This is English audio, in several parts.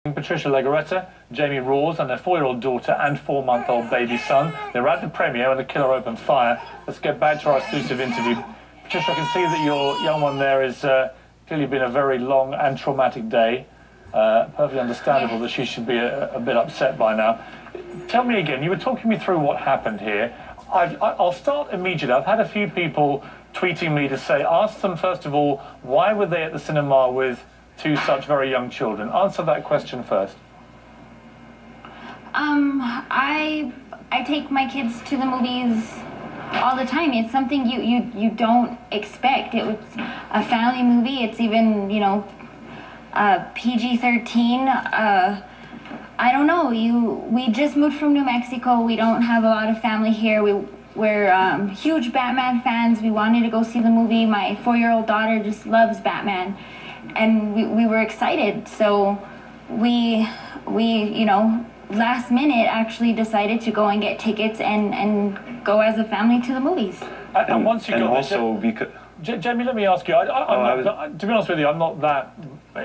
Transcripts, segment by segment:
Patricia Legarreta, Jamie Rohrs and their 4-year-old daughter and 4-month-old baby son. They're at the premiere when the killer opened fire. Let's get back to our exclusive interview. Patricia, I can see that your young one there has clearly been a very long and traumatic day. Perfectly understandable that she should be a bit upset by now. Tell me again, you were talking me through what happened here. I'll start immediately. I've had a few people tweeting me to say, ask them first of all, why were they at the cinema with two such very young children? Answer that question first. I take my kids to the movies all the time. It's something you don't expect. It was a family movie. It's even, you know, PG-13. I don't know. We just moved from New Mexico. We don't have a lot of family here. We're huge Batman fans. We wanted to go see the movie. My 4-year-old daughter just loves Batman. And we were excited, so we you know, last minute actually decided to go and get tickets and go as a family to the movies. And once you and got also because Jamie, let me ask you. To be honest with you, I'm not that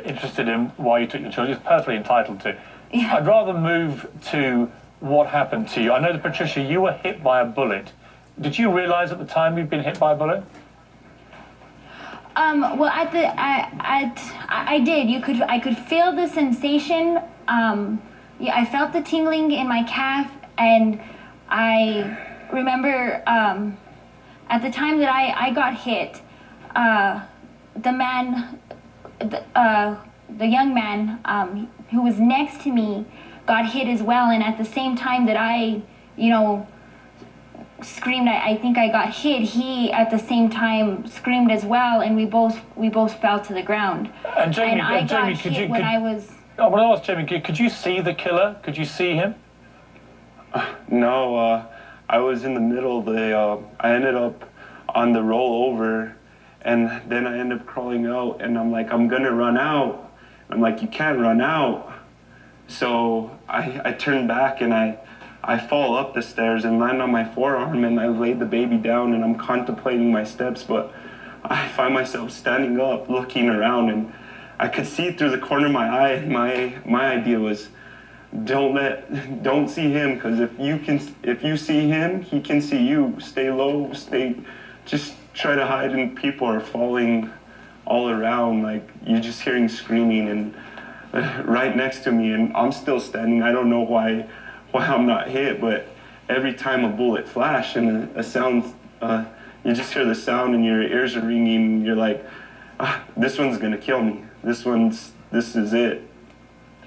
interested in why you took your children. You're perfectly entitled to. Yeah. I'd rather move to what happened to you. I know that, Patricia, you were hit by a bullet. Did you realise at the time you'd been hit by a bullet? Well, I did. I could feel the sensation. Yeah, I felt the tingling in my calf, and I remember at the time that I got hit, the young man who was next to me got hit as well, and at the same time that I, you know, screamed, I think I got hit, he at the same time screamed as well, and we both fell to the ground. And Jamie, and I Jamie, got hit when I was... I want to ask Jamie, could you see the killer? Could you see him? No, I was in the middle. I ended up on the rollover, and then I ended up crawling out, and I'm like, I'm gonna run out. I'm like, you can't run out. So I turned back, and I fall up the stairs and land on my forearm, and I laid the baby down, and I'm contemplating my steps, but I find myself standing up, looking around, and I could see through the corner of my eye. My idea was, don't see him, because if you see him, he can see you. Stay low, just try to hide, and people are falling all around, like you're just hearing screaming and right next to me, and I'm still standing. I don't know why I'm not hit, but every time a bullet flashed and a sound, you just hear the sound and your ears are ringing, and you're like, this one's gonna kill me. This is it.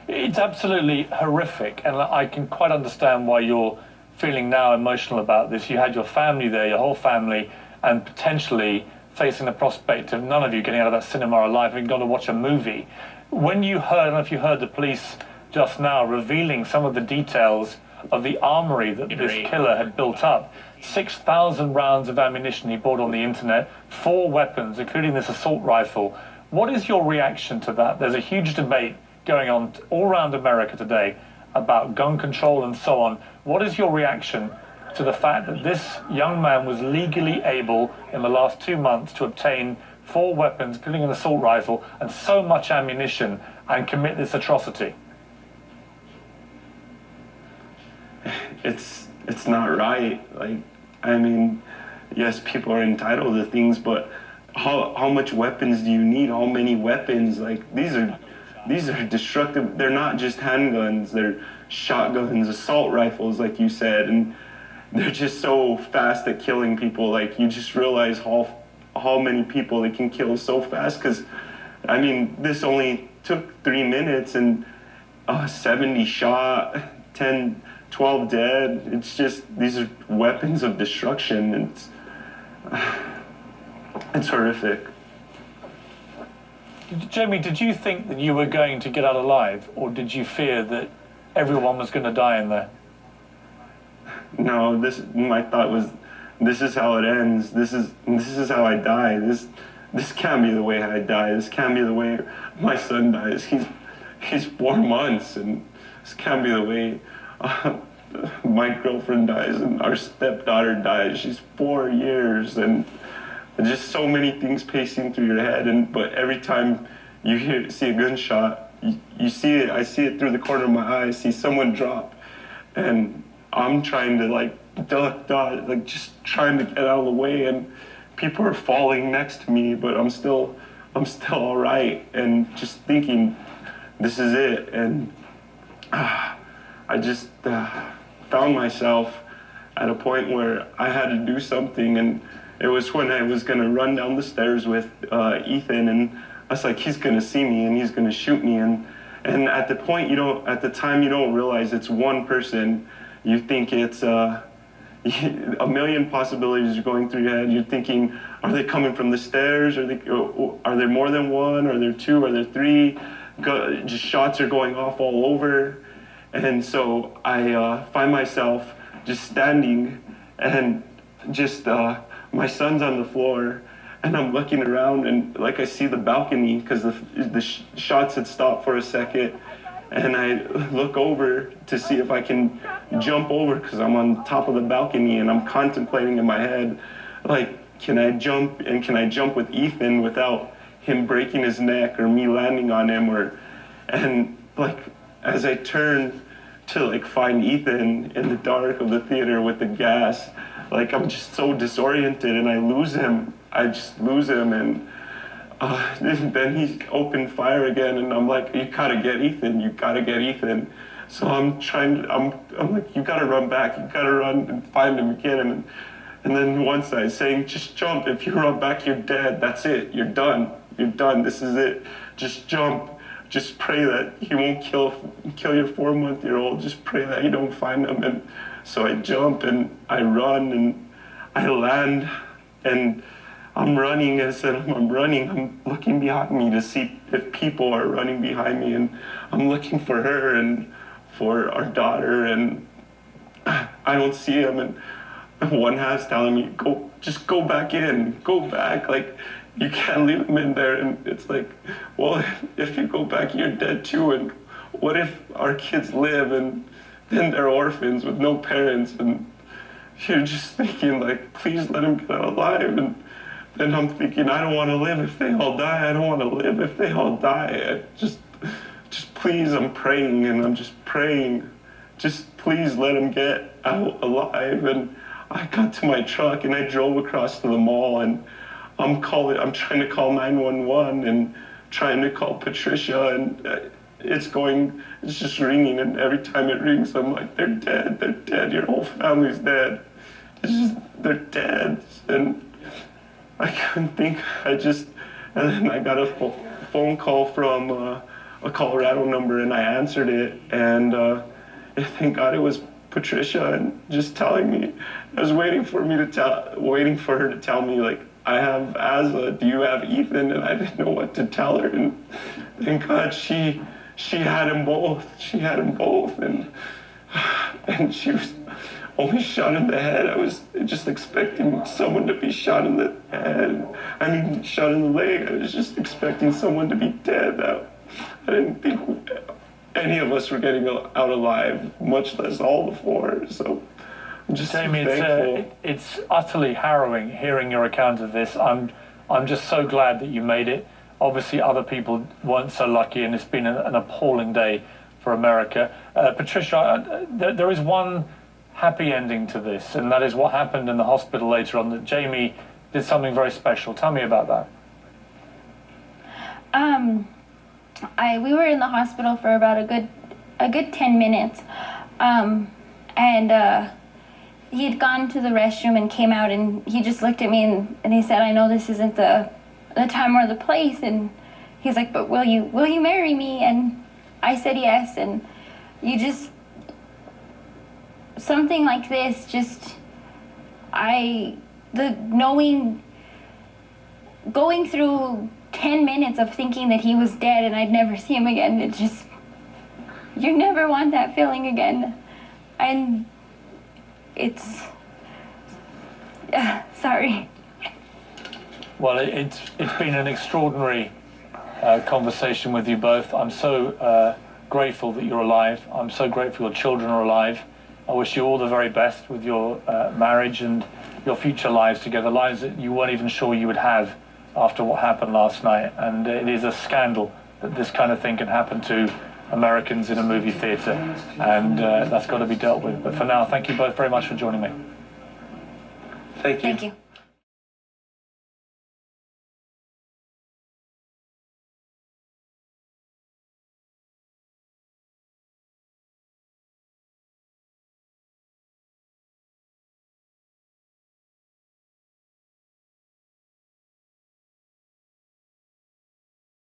It's absolutely horrific, and I can quite understand why you're feeling now emotional about this. You had your family there, your whole family, and potentially facing the prospect of none of you getting out of that cinema alive and going to watch a movie. When you heard, I don't know if you heard the police just now revealing some of the details of the armory that this killer had built up. 6,000 rounds of ammunition he bought on the internet, 4 weapons, including this assault rifle. What is your reaction to that? There's a huge debate going on all around America today about gun control and so on. What is your reaction to the fact that this young man was legally able in the last 2 months to obtain 4 weapons, including an assault rifle, and so much ammunition, and commit this atrocity? It's not right. Like, I mean, yes, people are entitled to things, but how much weapons do you need? How many weapons? Like, these are destructive. They're not just handguns. They're shotguns, assault rifles, like you said, and they're just so fast at killing people. Like, you just realize how many people they can kill so fast. Because, I mean, this only took 3 minutes, and 70 shot, 12 dead. It's just, these are weapons of destruction. It's horrific. Jamie, did you think that you were going to get out alive, or did you fear that everyone was going to die in there? No, my thought was, this is how it ends. This is how I die. This can't be the way I die. This can't be the way my son dies. He's 4 months, and this can't be the way my girlfriend dies and our stepdaughter dies. She's 4 years, and just so many things pacing through your head. But every time you see a gunshot, you see it. I see it through the corner of my eye. I see someone drop, and I'm trying to like duck, dodge, like just trying to get out of the way, and people are falling next to me, but I'm still all right, and just thinking, this is it, and I just found myself at a point where I had to do something, and it was when I was gonna run down the stairs with Ethan, and I was like, he's gonna see me and he's gonna shoot me, and at the point at the time you don't realize it's one person. You think it's a million possibilities are going through your head. You're thinking, are they coming from the stairs? Are there more than one? Are there two? Are there three? Just shots are going off all over. And so I find myself just standing, and just my son's on the floor, and I'm looking around, and like I see the balcony because the shots had stopped for a second, and I look over to see if I can jump over because I'm on top of the balcony, and I'm contemplating in my head, like, can I jump, and can I jump with Ethan without him breaking his neck or me landing on him, and like as I turn to like find Ethan in the dark of the theater with the gas, like I'm just so disoriented, and I lose him. I just lose him, and then he opened fire again, and I'm like, you gotta get Ethan, you gotta get Ethan. So I'm like, you gotta run back, you gotta run and find him, get him. And then once I saying, just jump, if you run back, you're dead, that's it, you're done, this is it, just jump. Just pray that he won't kill your 4-month-old. Just pray that you don't find him. And so I jump and I run and I land, and I'm running. As I'm running, I'm looking behind me to see if people are running behind me, and I'm looking for her and for our daughter, and I don't see them. And one half's telling me, just go back in, go back, like, you can't leave them in there. And it's like, well, if you go back, you're dead too. And what if our kids live and then they're orphans with no parents? And you're just thinking, like, please let them get out alive. And then I'm thinking, I don't want to live if they all die. I don't want to live if they all die. Just please, I'm praying, and I'm just praying. Just please let them get out alive. And I got to my truck and I drove across to the mall, and I'm trying to call 911 and trying to call Patricia, and it's just ringing, and every time it rings, I'm like, they're dead, your whole family's dead. They're dead. And I couldn't think, and then I got a phone call from a Colorado number, and I answered it, and thank God it was Patricia, and just telling me, I was waiting for her to tell me, like, I have Asla, do you have Ethan? And I didn't know what to tell her, and thank God she had them both. She had them both, and she was only shot in the head. I was just expecting someone to be shot in the head. Shot in the leg. I was just expecting someone to be dead. I didn't think any of us were getting out alive, much less all the four. So I'm just Jamie, thankful. it's utterly harrowing hearing your account of this. I'm just so glad that you made it. Obviously, other people weren't so lucky, and it's been an appalling day for America. Patricia, there is one happy ending to this, and that is what happened in the hospital later on, that Jamie did something very special. Tell me about that. We were in the hospital for about a good 10 minutes, and he had gone to the restroom and came out, and he just looked at me and he said, I know this isn't the time or the place, and he's like, but will you marry me? And I said yes. And something like this, going through 10 minutes of thinking that he was dead and I'd never see him again, you never want that feeling again. And it's, sorry. Well, it's been an extraordinary conversation with you both. I'm so grateful that you're alive. I'm so grateful your children are alive. I wish you all the very best with your marriage and your future lives together, lives that you weren't even sure you would have after what happened last night. And it is a scandal that this kind of thing can happen to Americans in a movie theatre, and that's got to be dealt with. But for now, thank you both very much for joining me. Thank you. Thank you.